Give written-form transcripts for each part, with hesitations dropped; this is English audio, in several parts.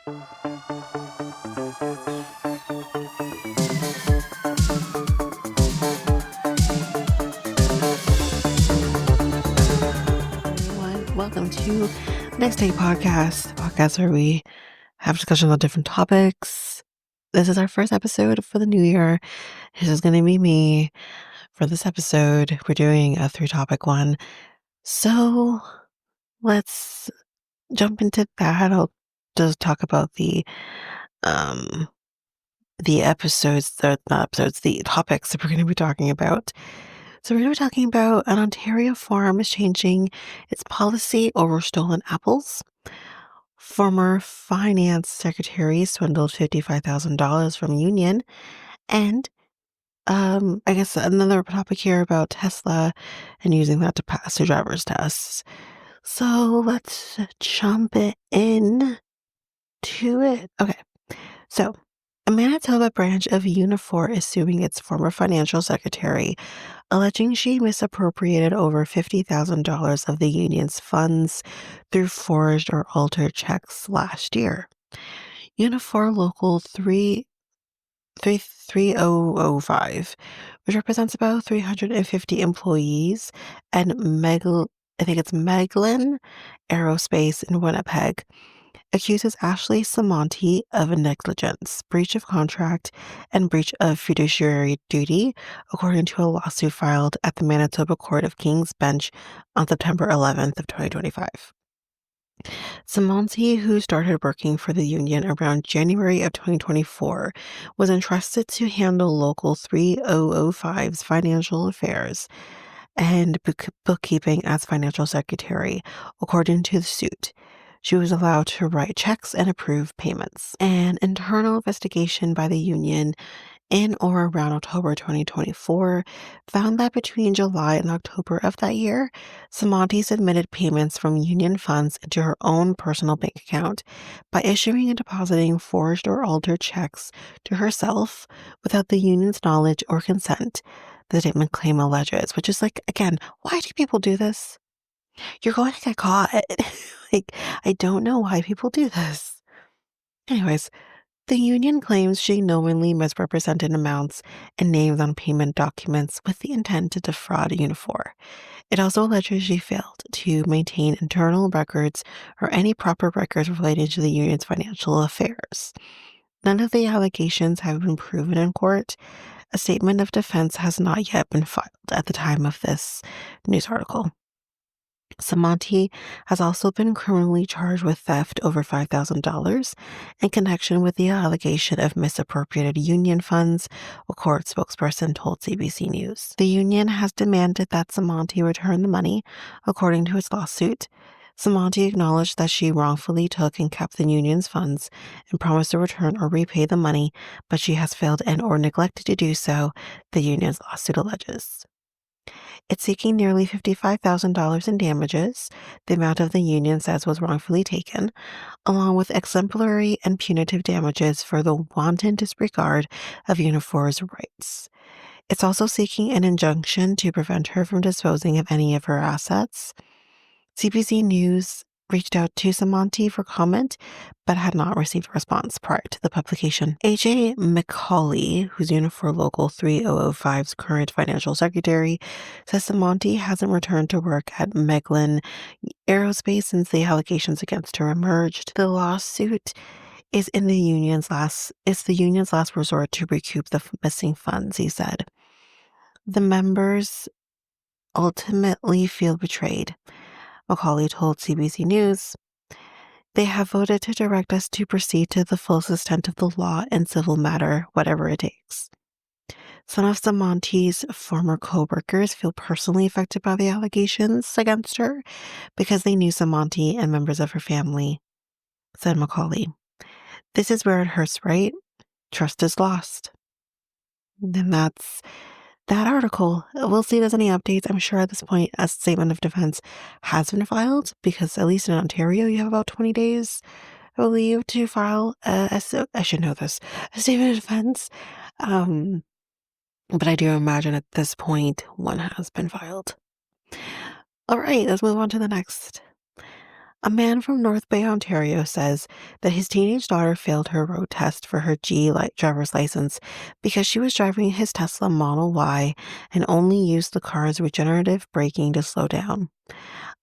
Everyone, welcome to Next Day Podcast, the podcast where we have discussions on different topics. This is our first episode for the new year. This is going to be me. For this episode, we're doing a 3-topic one. So let's jump into that. I'll just talk about um the the topics that we're going to be talking about. So we're going to be talking about an Ontario farm is changing its policy over stolen apples. Former Finance Secretary swindled $55,000 from Union. And I guess another topic here about Tesla and using that to pass their driver's tests. So let's jump in to it. Okay. So a Manitoba branch of Unifor is suing its former financial secretary, alleging she misappropriated over $50,000 of the union's funds through forged or altered checks last year. Unifor Local 3005, which represents about 350 employees, and I think it's Meglin Aerospace in Winnipeg, accuses Ashley Samonti of negligence, breach of contract, and breach of fiduciary duty, according to a lawsuit filed at the Manitoba Court of King's Bench on September 11th of 2025. Samonti, who started working for the union around January of 2024, was entrusted to handle Local 3005's financial affairs and bookkeeping as financial secretary, according to the suit. She was allowed to write checks and approve payments. An internal investigation by the union in or around October 2024 found that between July and October of that year, Samonti submitted payments from union funds into her own personal bank account by issuing and depositing forged or altered checks to herself without the union's knowledge or consent, the statement claim alleges, which is like, again, why do people do this? You're going to get caught. Like, I don't know why people do this. Anyways, the union claims she knowingly misrepresented amounts and names on payment documents with the intent to defraud Unifor. It also alleges she failed to maintain internal records or any proper records relating to the union's financial affairs. None of the allegations have been proven in court. A statement of defense has not yet been filed at the time of this news article. Samonti has also been criminally charged with theft over $5,000 in connection with the allegation of misappropriated union funds, a court spokesperson told CBC News. The union has demanded that Samonti return the money, according to its lawsuit. Samonti acknowledged that she wrongfully took and kept the union's funds and promised to return or repay the money, but she has failed and or neglected to do so, the union's lawsuit alleges. It's seeking nearly $55,000 in damages, the amount of the union says was wrongfully taken, along with exemplary and punitive damages for the wanton disregard of Unifor's rights. It's also seeking an injunction to prevent her from disposing of any of her assets. CBC News reached out to Samonti for comment, but had not received a response prior to the publication. AJ McCauley, who's Unifor Local 3005's current financial secretary, says Samonti hasn't returned to work at Meglin Aerospace since the allegations against her emerged. The lawsuit is the union's last resort to recoup the missing funds, he said. The members ultimately feel betrayed, McCauley told CBC News. They have voted to direct us to proceed to the fullest extent of the law and civil matter, whatever it takes. Some of Samonti's former co-workers feel personally affected by the allegations against her because they knew Samonti and members of her family, said McCauley. This is where it hurts, right? Trust is lost. And that's that article. We'll see if there's any updates. I'm sure at this point a statement of defense has been filed because at least in Ontario you have about 20 days, I believe, to file I should know this, a statement of defense. But I do imagine at this point one has been filed. All right, let's move on to the next. A man from North Bay, Ontario says that his teenage daughter failed her road test for her driver's license because she was driving his Tesla Model Y and only used the car's regenerative braking to slow down.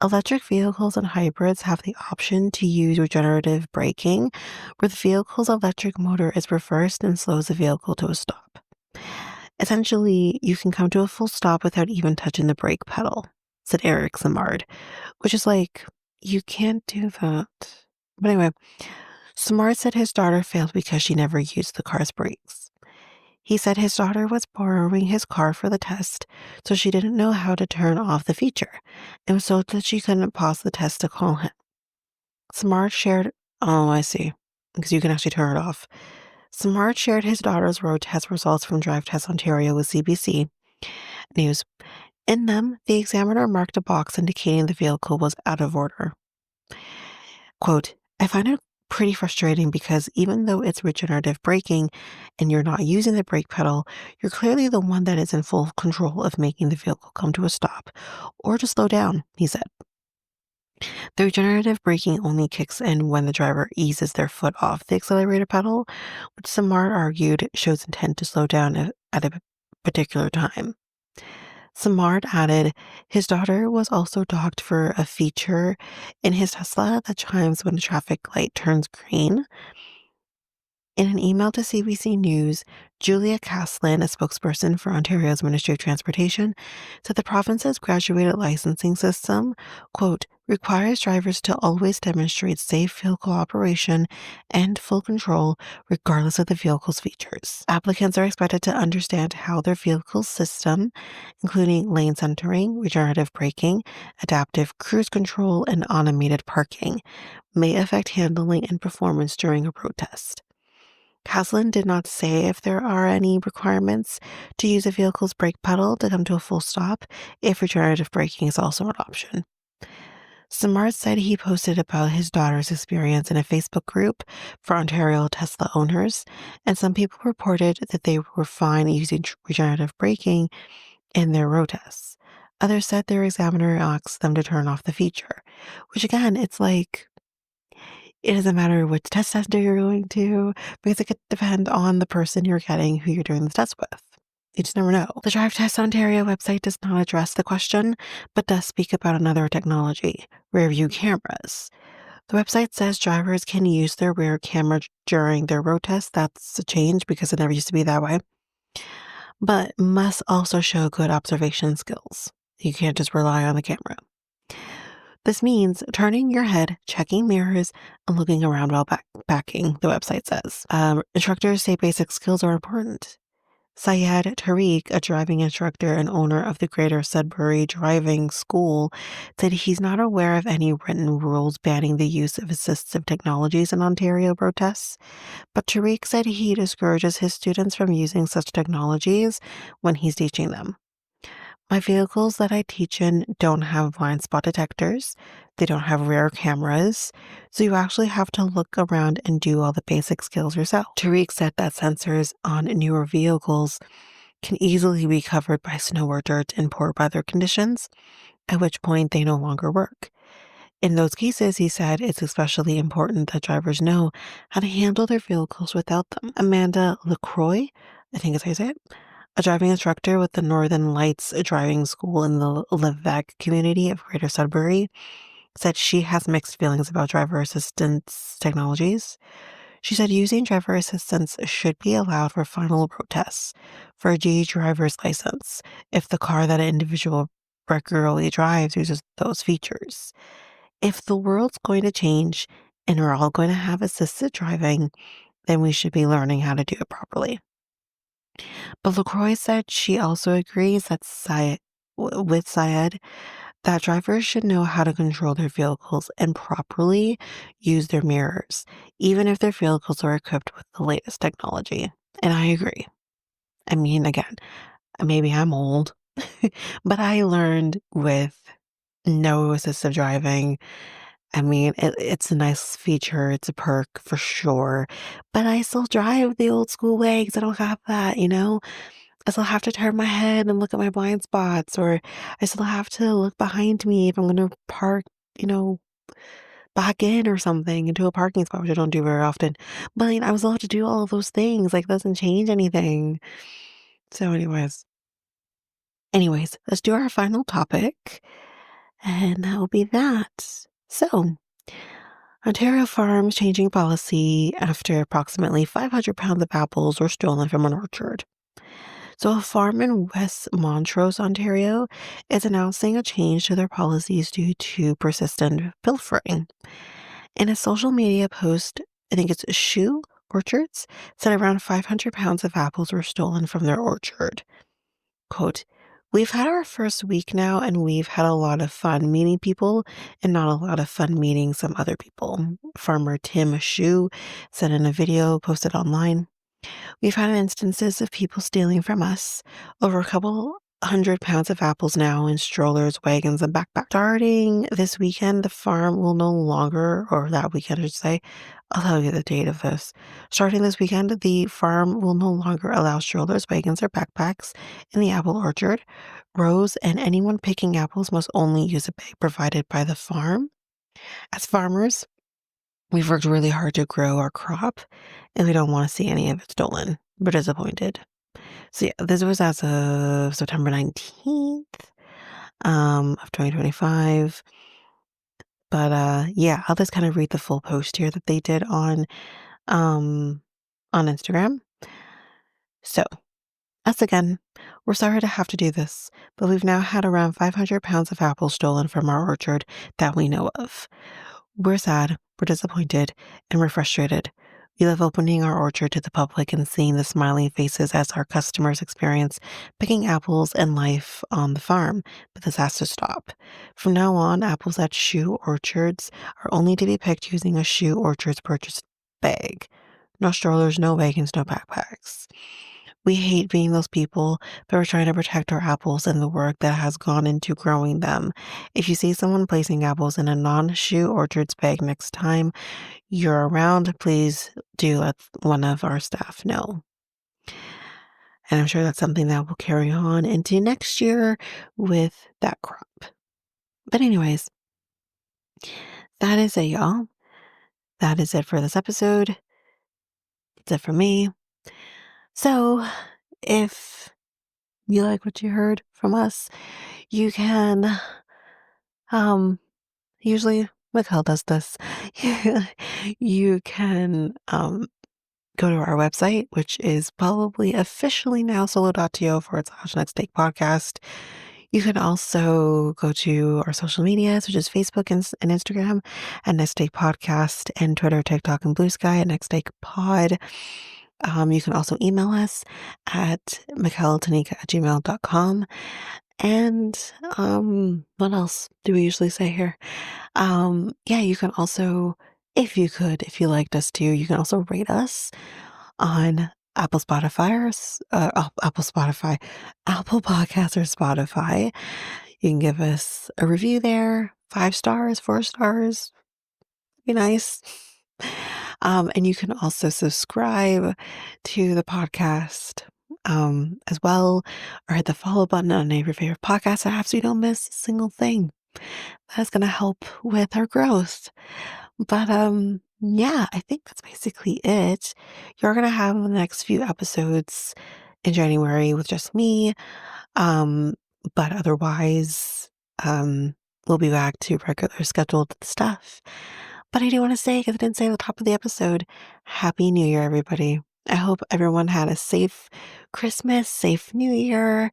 Electric vehicles and hybrids have the option to use regenerative braking, where the vehicle's electric motor is reversed and slows the vehicle to a stop. Essentially, you can come to a full stop without even touching the brake pedal, said Eric Simard, which is like, you can't do that. But anyway, Simard said his daughter failed because she never used the car's brakes. He said his daughter was borrowing his car for the test, so she didn't know how to turn off the feature, and was told that she couldn't pause the test to call him. Simard shared, oh, I see, because you can actually turn it off. Simard shared his daughter's road test results from Drive Test Ontario with CBC News. In them, the examiner marked a box indicating the vehicle was out of order. Quote, I find it pretty frustrating because even though it's regenerative braking and you're not using the brake pedal, you're clearly the one that is in full control of making the vehicle come to a stop or to slow down, he said. The regenerative braking only kicks in when the driver eases their foot off the accelerator pedal, which Samard argued shows intent to slow down at a particular time. Samard added his daughter was also docked for a feature in his Tesla that chimes when a traffic light turns green. In an email to CBC News, Julia Caslin, a spokesperson for Ontario's Ministry of Transportation, said the province's graduated licensing system, quote, requires drivers to always demonstrate safe vehicle operation and full control regardless of the vehicle's features. Applicants are expected to understand how their vehicle's system, including lane centering, regenerative braking, adaptive cruise control, and automated parking, may affect handling and performance during a road test. Caslin did not say if there are any requirements to use a vehicle's brake pedal to come to a full stop if regenerative braking is also an option. Samard said he posted about his daughter's experience in a Facebook group for Ontario Tesla owners, and some people reported that they were fine using regenerative braking in their road tests. Others said their examiner asked them to turn off the feature, which again, it's like, it doesn't matter which test center you're going to, because it could depend on the person you're getting who you're doing the test with. You just never know. The Drive Test Ontario website does not address the question, but does speak about another technology, rear view cameras. The website says drivers can use their rear camera during their road test. That's a change because it never used to be that way. But must also show good observation skills. You can't just rely on the camera. This means turning your head, checking mirrors, and looking around while backing, the website says. Instructors say basic skills are important. Syed Tariq, a driving instructor and owner of the Greater Sudbury Driving School, said he's not aware of any written rules banning the use of assistive technologies in Ontario road tests, but Tariq said he discourages his students from using such technologies when he's teaching them. My vehicles that I teach in don't have blind spot detectors. They don't have rear cameras. So you actually have to look around and do all the basic skills yourself. Tariq said that sensors on newer vehicles can easily be covered by snow or dirt in poor weather conditions, at which point they no longer work. In those cases, he said, it's especially important that drivers know how to handle their vehicles without them. Amanda LaCroix, I think is how you say it, a driving instructor with the Northern Lights Driving School in the Levesque community of Greater Sudbury, said she has mixed feelings about driver assistance technologies. She said using driver assistance should be allowed for final road tests for a G driver's license if the car that an individual regularly drives uses those features. If the world's going to change and we're all going to have assisted driving, then we should be learning how to do it properly. But LaCroix said she also agrees that with Syed that drivers should know how to control their vehicles and properly use their mirrors, even if their vehicles are equipped with the latest technology. And I agree. I mean, again, maybe I'm old, but I learned with no assistive driving. I mean, it's a nice feature. It's a perk for sure. But I still drive the old school way because I don't have that, you know? I still have to turn my head and look at my blind spots, or I still have to look behind me if I'm going to park, you know, back in or something into a parking spot, which I don't do very often. But I was allowed to do all of those things. Like, doesn't change anything. So, anyways, let's do our final topic, and that will be that. So, Ontario farms changing policy after approximately 500 pounds of apples were stolen from an orchard. So, a farm in West Montrose, Ontario, is announcing a change to their policies due to persistent pilfering. In a social media post, I think it's Shoe Orchards, said around 500 pounds of apples were stolen from their orchard. Quote, "We've had our first week now, and we've had a lot of fun meeting people and not a lot of fun meeting some other people," Farmer Tim Shoe said in a video posted online. "We've had instances of people stealing from us, over a couple hundred pounds of apples now in strollers, wagons, and backpacks. Starting this weekend, the farm will no longer, or that weekend, I should say, I'll tell you the date of this. Starting this weekend, the farm will no longer allow strollers, wagons, or backpacks in the apple orchard. Rows and anyone picking apples must only use a bag provided by the farm. As farmers, we've worked really hard to grow our crop, and we don't want to see any of it stolen. We're disappointed." So, yeah, this was as of September 19th, of 2025. But, yeah, I'll just kind of read the full post here that they did um, on Instagram. So, us again. We're sorry to have to do this, but we've now had around 500 pounds of apples stolen from our orchard that we know of. We're sad, we're disappointed, and we're frustrated. We love opening our orchard to the public and seeing the smiling faces as our customers experience picking apples and life on the farm, but this has to stop. From now on, apples at Shoe Orchards are only to be picked using a Shoe Orchards purchased bag. No strollers, no wagons, no backpacks. We hate being those people, but we're trying to protect our apples and the work that has gone into growing them. If you see someone placing apples in a non-Shoe Orchards bag next time you're around, please do let one of our staff know. And I'm sure that's something that will carry on into next year with that crop. But anyways, that is it, y'all. That is it for this episode. That's it for me. So if you like what you heard from us, you can, usually Mikel does this. You can, go to our website, which is probably officially now solo.to/next take podcast. You can also go to our social medias, which is Facebook and Instagram at Next Take Podcast, and Twitter, TikTok, and Blue Sky at Next Take Pod. You can also email us at mikelandtanyka@gmail.com. And what else do we usually say here? Yeah, you can also, if you liked us too, you can also rate us on Apple Spotify Apple Spotify, Apple Podcasts or Spotify. You can give us a review there, 5 stars, 4 stars, be nice. And you can also subscribe to the podcast as well, or hit the follow button on any of your favorite podcast apps so you don't miss a single thing. That's going to help with our growth. But yeah, I think that's basically it. You're going to have the next few episodes in January with just me. Um, but otherwise, we'll be back to regular scheduled stuff. But I do want to say, because I didn't say at the top of the episode, Happy New Year, everybody. I hope everyone had a safe Christmas, safe New Year,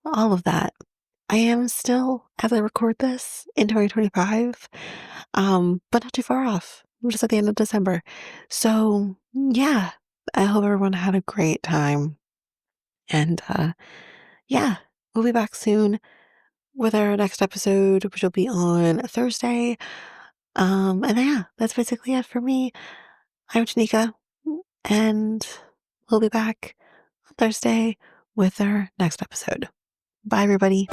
all of that. I am still, as I record this, in 2025, but not too far off. We're just at the end of December. So, yeah, I hope everyone had a great time. And yeah, we'll be back soon with our next episode, which will be on Thursday. And yeah, that's basically it for me. I'm Tanika, and we'll be back on Thursday with our next episode. Bye, everybody.